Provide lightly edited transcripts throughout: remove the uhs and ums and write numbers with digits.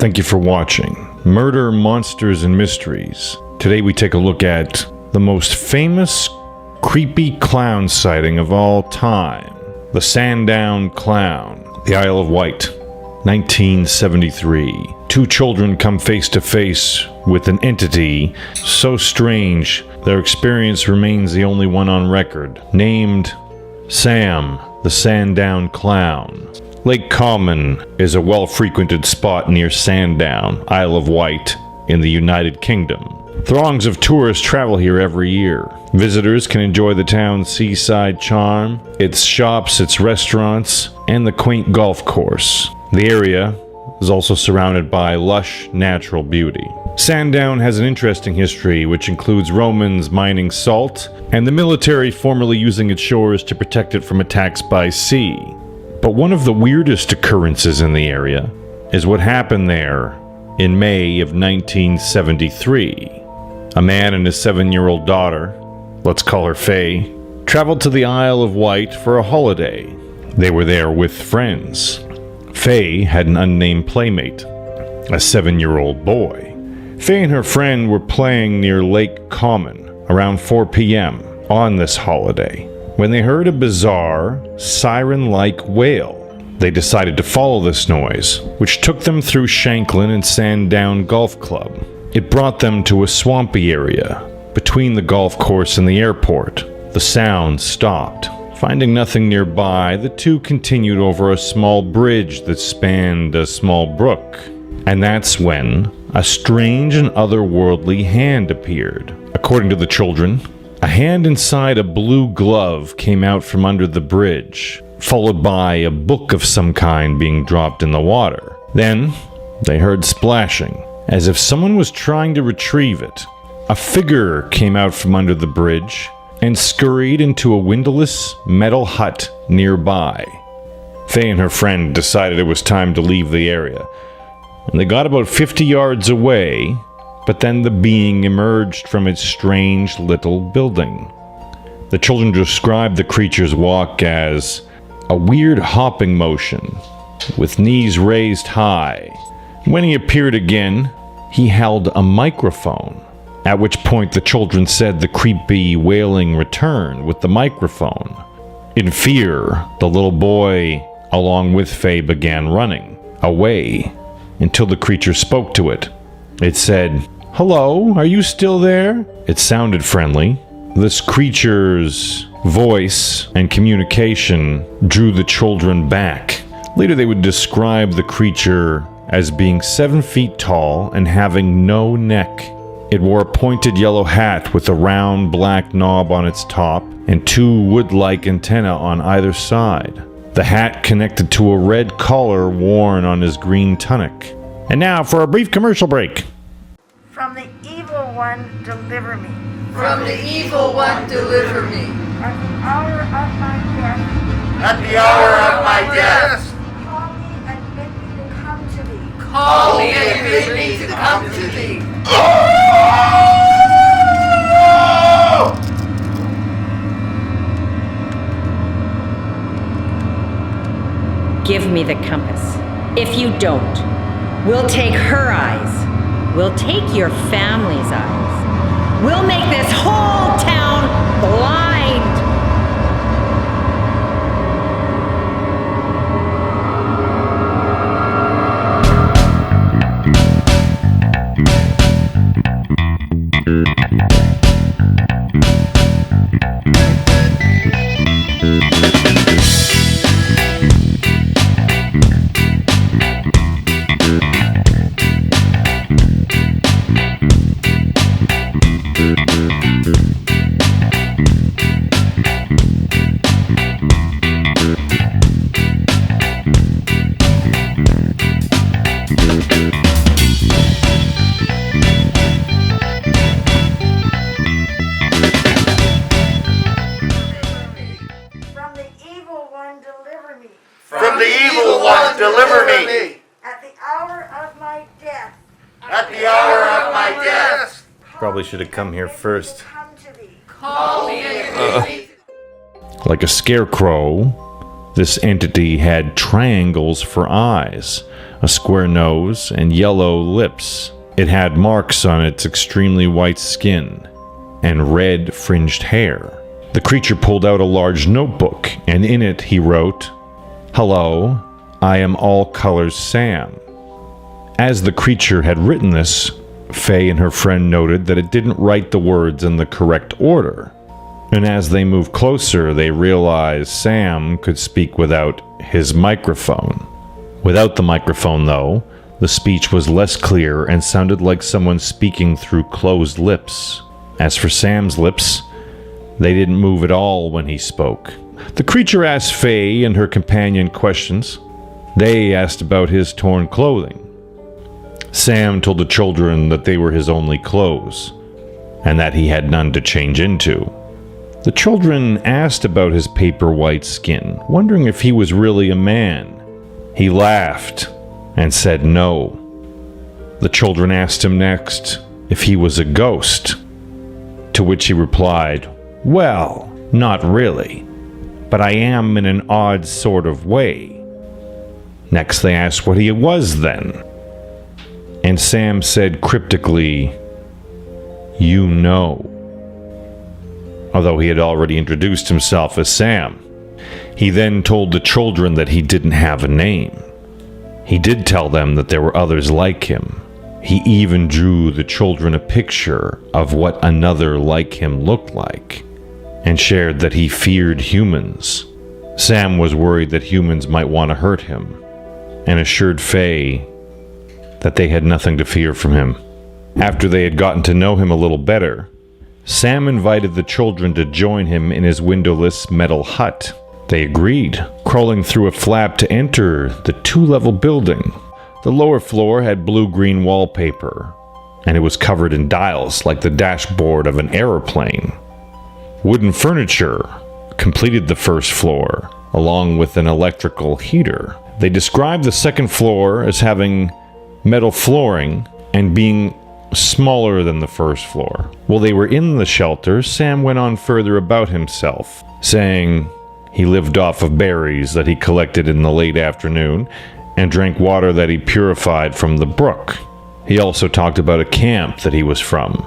Thank you for watching Murder, Monsters, and Mysteries. Today we take a look at the most famous creepy clown sighting of all time. The Sandown Clown, the Isle of Wight, 1973. Two children come face to face with an entity so strange their experience remains the only one on record, named Sam The Sandown Clown. Lake Common is a well-frequented spot near Sandown, Isle of Wight, in the United Kingdom. Throngs of tourists travel here every year. Visitors can enjoy the town's seaside charm, its shops, its restaurants, and the quaint golf course. The area is also surrounded by lush natural beauty. Sandown has an interesting history which includes Romans mining salt and the military formerly using its shores to protect it from attacks by sea. But one of the weirdest occurrences in the area is what happened there in May of 1973. A man and his 7-year-old daughter, let's call her Faye, traveled to the Isle of Wight for a holiday. They were there with friends. Faye had an unnamed playmate, a 7-year-old boy. Faye and her friend were playing near Lake Common around 4 p.m. on this holiday when they heard a bizarre, siren-like wail. They decided to follow this noise, which took them through Shanklin and Sandown Golf Club. It brought them to a swampy area between the golf course and the airport. The sound stopped. Finding nothing nearby, the two continued over a small bridge that spanned a small brook. And that's when a strange and otherworldly hand appeared. According to the children, a hand inside a blue glove came out from under the bridge, followed by a book of some kind being dropped in the water. Then, they heard splashing, as if someone was trying to retrieve it. A figure came out from under the bridge and scurried into a windowless metal hut nearby. Faye and her friend decided it was time to leave the area, and they got about 50 yards away, but then the being emerged from its strange little building. The children described the creature's walk as a weird hopping motion, with knees raised high. When he appeared again, he held a microphone, at which point the children said the creepy wailing returned with the microphone. In fear, the little boy, along with Faye, began running away until the creature spoke to it. It said, "Hello, are you still there?" It sounded friendly. This creature's voice and communication drew the children back. Later they would describe the creature as being 7 feet tall and having no neck. It wore a pointed yellow hat with a round black knob on its top and 2 wood-like antennae on either side. The hat connected to a red collar worn on his green tunic. And now for a brief commercial break. From the evil one, deliver me. From the evil one, deliver me. At the hour of my death, At the hour of my death, call me and bid me to come to thee. call me and bid me to come to thee. Give me the compass. If you don't, we'll take her eyes. We'll take your family's eyes. We'll make this whole town blind. From the evil one, deliver me. From the evil one, deliver me. At the hour of my death, At the hour of my death, Probably should have come here first. come to thee. call me and bid me. Like a scarecrow, This entity had triangles for eyes, a square nose, and yellow lips. It had marks on its extremely white skin and red fringed hair. The creature pulled out a large notebook, and in it he wrote, "Hello, I am All Colors Sam." As the creature had written this, Faye and her friend noted that it didn't write the words in the correct order. And as they moved closer, they realized Sam could speak without his microphone. Without the microphone, though, the speech was less clear and sounded like someone speaking through closed lips. As for Sam's lips, they didn't move at all when he spoke. The creature asked Faye and her companion questions. They asked about his torn clothing. Sam told the children that they were his only clothes, and that he had none to change into. The children asked about his paper white skin, wondering if he was really a man. He laughed and said no. The children asked him next if he was a ghost, to which he replied, "Well, not really, but I am in an odd sort of way." Next they asked what he was then, and Sam said cryptically, "You know," although he had already introduced himself as Sam. He then told the children that he didn't have a name. He did tell them that there were others like him. He even drew the children a picture of what another like him looked like, and shared that he feared humans. Sam was worried that humans might want to hurt him, and assured Faye that they had nothing to fear from him. After they had gotten to know him a little better, Sam invited the children to join him in his windowless metal hut. They agreed, crawling through a flap to enter the 2-level building. The lower floor had blue-green wallpaper, and it was covered in dials like the dashboard of an aeroplane. Wooden furniture completed the first floor, along with an electrical heater. They described the second floor as having metal flooring and being smaller than the first floor. While they were in the shelter, Sam went on further about himself, saying he lived off of berries that he collected in the late afternoon and drank water that he purified from the brook. He also talked about a camp that he was from,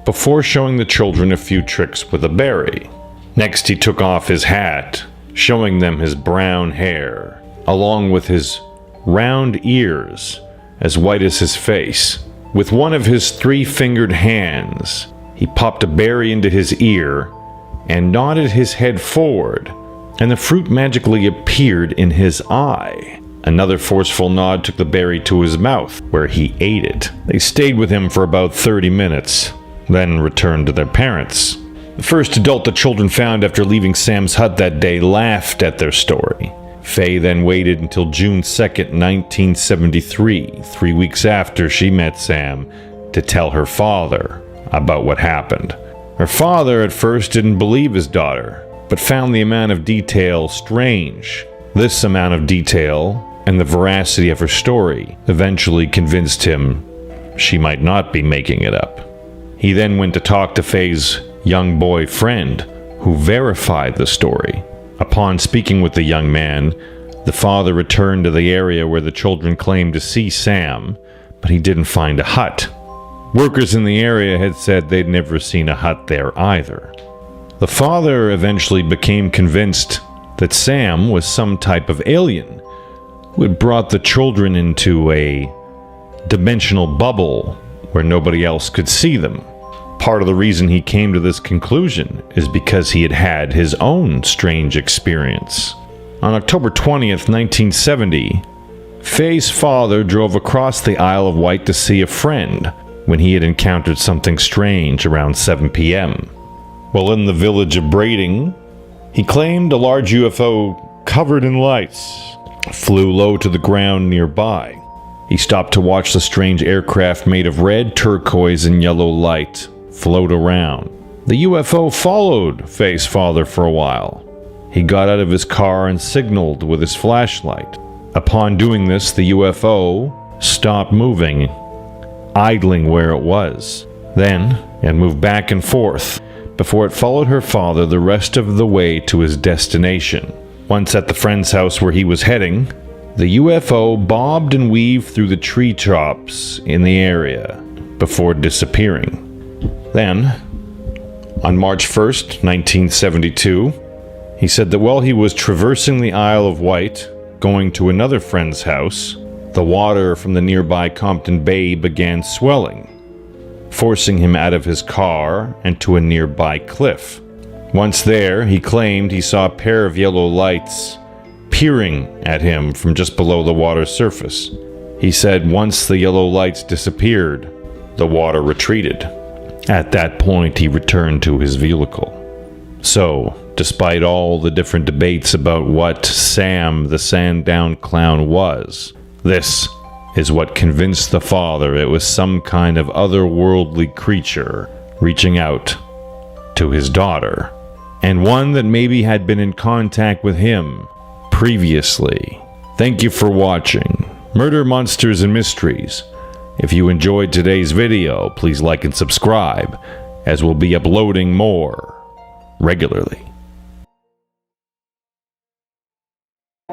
before showing the children a few tricks with a berry. Next, he took off his hat, showing them his brown hair, along with his round ears, as white as his face. With one of his 3-fingered hands, he popped a berry into his ear and nodded his head forward, and the fruit magically appeared in his eye. Another forceful nod took the berry to his mouth, where he ate it. They stayed with him for about 30 minutes, then returned to their parents. The first adult the children found after leaving Sam's hut that day laughed at their story. Faye then waited until June 2nd, 1973, 3 weeks after she met Sam, to tell her father about what happened. Her father at first didn't believe his daughter, but found the amount of detail strange. This amount of detail and the veracity of her story eventually convinced him she might not be making it up. He then went to talk to Faye's young boy friend, who verified the story. Upon speaking with the young man, the father returned to the area where the children claimed to see Sam, but he didn't find a hut. Workers in the area had said they'd never seen a hut there either. The father eventually became convinced that Sam was some type of alien who had brought the children into a dimensional bubble where nobody else could see them. Part of the reason he came to this conclusion is because he had had his own strange experience. On October 20th, 1970, Faye's father drove across the Isle of Wight to see a friend when he had encountered something strange around 7 p.m. While in the village of Brading, he claimed a large UFO covered in lights flew low to the ground nearby. He stopped to watch the strange aircraft made of red, turquoise, and yellow light float around. The UFO followed Faye's father for a while. He got out of his car and signaled with his flashlight. Upon doing this, the UFO stopped moving, idling where it was. Then it moved back and forth before it followed her father the rest of the way to his destination. Once at the friend's house where he was heading, the UFO bobbed and weaved through the tree tops in the area before disappearing. Then, on March 1st, 1972, he said that while he was traversing the Isle of Wight, going to another friend's house, the water from the nearby Compton Bay began swelling, forcing him out of his car and to a nearby cliff. Once there, he claimed he saw a pair of yellow lights peering at him from just below the water surface. He said once the yellow lights disappeared, the water retreated. At that point, he returned to his vehicle. So, despite all the different debates about what Sam the Sandown Clown was, this is what convinced the father it was some kind of otherworldly creature reaching out to his daughter, and one that maybe had been in contact with him previously. Thank you for watching Murder, Monsters, and Mysteries. If you enjoyed today's video, please like and subscribe, as we'll be uploading more regularly.